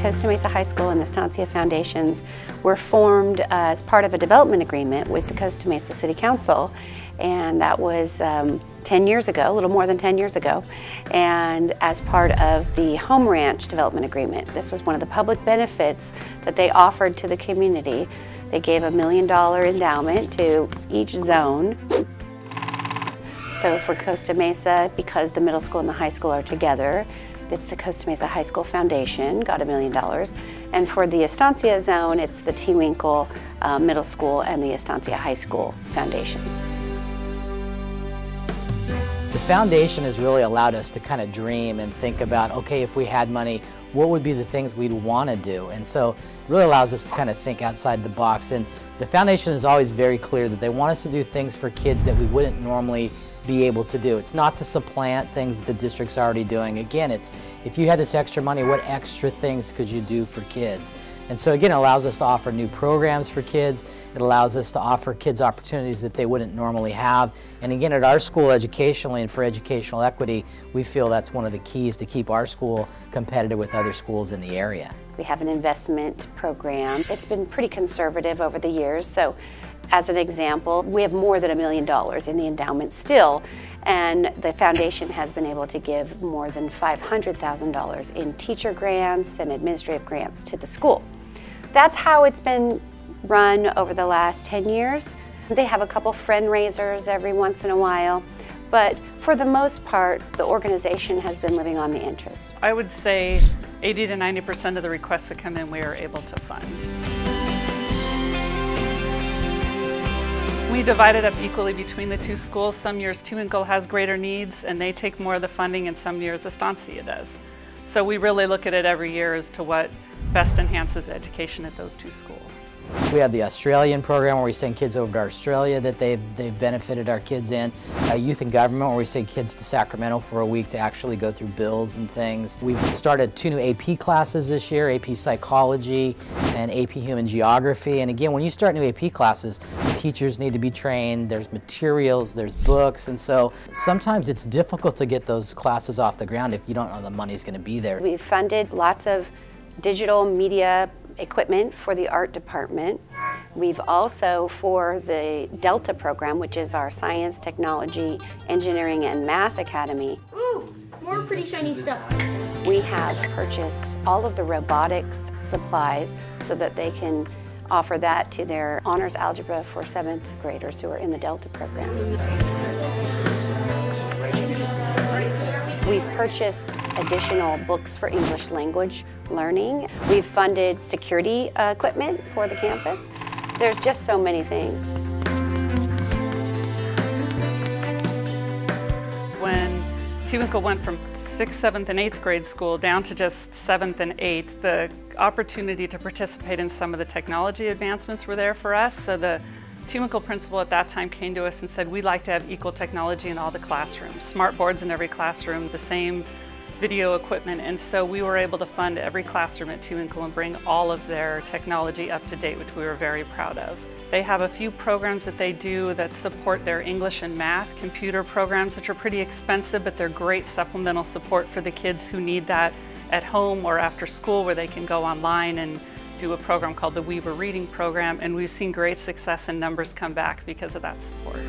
Costa Mesa High School and the Estancia Foundations were formed as part of a development agreement with the Costa Mesa City Council, and that was 10 years ago, a little more than 10 years ago, and as part of the Home Ranch Development Agreement. This was one of the public benefits that they offered to the community. They gave a $1 million endowment to each zone. So for Costa Mesa, because the middle school and the high school are together, it's the Costa Mesa High School Foundation, got $1 million. And for the Estancia zone, it's the TeWinkle Middle School and the Estancia High School Foundation. The foundation has really allowed us to kind of dream and think about, okay, if we had money, what would be the things we'd want to do? And so it really allows us to kind of think outside the box. And the foundation is always very clear that they want us to do things for kids that we wouldn't normally be able to do. It's not to supplant things that the district's already doing. Again, it's if you had this extra money, what extra things could you do for kids? And so again, it allows us to offer new programs for kids. It allows us to offer kids opportunities that they wouldn't normally have. And again, at our school educationally and for educational equity, we feel that's one of the keys to keep our school competitive with other schools in the area. We have an investment program. It's been pretty conservative over the years. So as an example, we have more than $1 million in the endowment still, and the foundation has been able to give more than $500,000 in teacher grants and administrative grants to the school. That's how it's been run over the last 10 years. They have a couple friend raisers every once in a while, but for the most part, the organization has been living on the interest. I would say 80 to 90% of the requests that come in we are able to fund. We divide it up equally between the two schools. Some years TeWinkle has greater needs and they take more of the funding, and some years Estancia does. So we really look at it every year as to what best enhances education at those two schools. We have the Australian program where we send kids over to Australia that they've benefited our kids in. Youth in Government where we send kids to Sacramento for a week to actually go through bills and things. We've started 2 new AP classes this year, AP Psychology and AP Human Geography. And again, when you start new AP classes, the teachers need to be trained, there's materials, there's books, and so sometimes it's difficult to get those classes off the ground if you don't know the money's going to be there. We've funded lots of digital media equipment for the art department. We've also, for the Delta program, which is our Science, Technology, Engineering, and Math Academy. Ooh, more pretty shiny stuff. We have purchased all of the robotics supplies so that they can offer that to their honors algebra for 7th graders who are in the Delta program. We've purchased additional books for English language learning. We've funded security equipment for the campus. There's just so many things. When TeWinkle went from 6th, 7th, and 8th grade school down to just 7th and 8th, the opportunity to participate in some of the technology advancements were there for us. So the TeWinkle principal at that time came to us and said, we'd like to have equal technology in all the classrooms, smart boards in every classroom, the same video equipment, and so we were able to fund every classroom at TeWinkle and bring all of their technology up to date, which we were very proud of. They have a few programs that they do that support their English and math computer programs, which are pretty expensive, but they're great supplemental support for the kids who need that at home or after school, where they can go online and do a program called the Weaver Reading Program, and we've seen great success and numbers come back because of that support.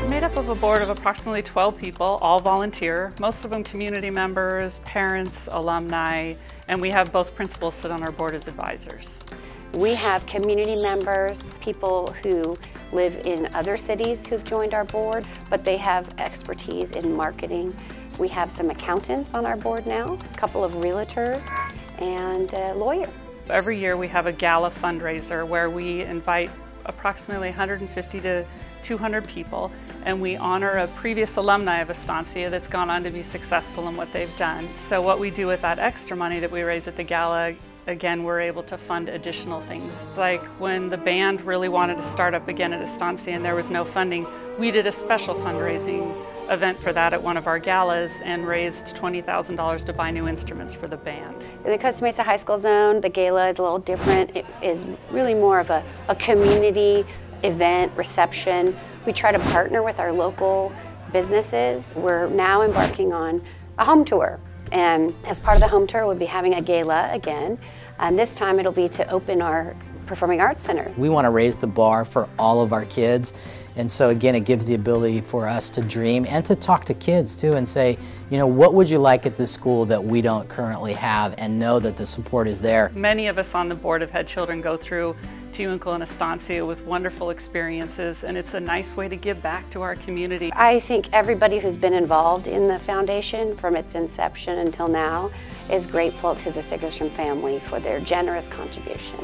Made up of a board of approximately 12 people, all volunteer, most of them community members, parents, alumni, and we have both principals sit on our board as advisors. We have community members, people who live in other cities who've joined our board, but they have expertise in marketing. We have some accountants on our board now, a couple of realtors, and a lawyer. Every year we have a gala fundraiser where we invite approximately 150 to 200 people, and we honor a previous alumni of Estancia that's gone on to be successful in what they've done. So what we do with that extra money that we raise at the gala, again, we're able to fund additional things. Like when the band really wanted to start up again at Estancia and there was no funding, we did a special fundraising event for that at one of our galas and raised $20,000 to buy new instruments for the band. In the Costa Mesa High School zone, the gala is a little different. It is really more of a community event, reception. We try to partner with our local businesses. We're now embarking on a home tour. And as part of the home tour, we'll be having a gala again. And this time it'll be to open our Performing Arts Center. We want to raise the bar for all of our kids, and so again it gives the ability for us to dream and to talk to kids too and say, you know, what would you like at this school that we don't currently have, and know that the support is there. Many of us on the board have had children go through TeWinkle and Estancia with wonderful experiences, and it's a nice way to give back to our community. I think everybody who's been involved in the foundation from its inception until now is grateful to the Sigerstrom family for their generous contribution.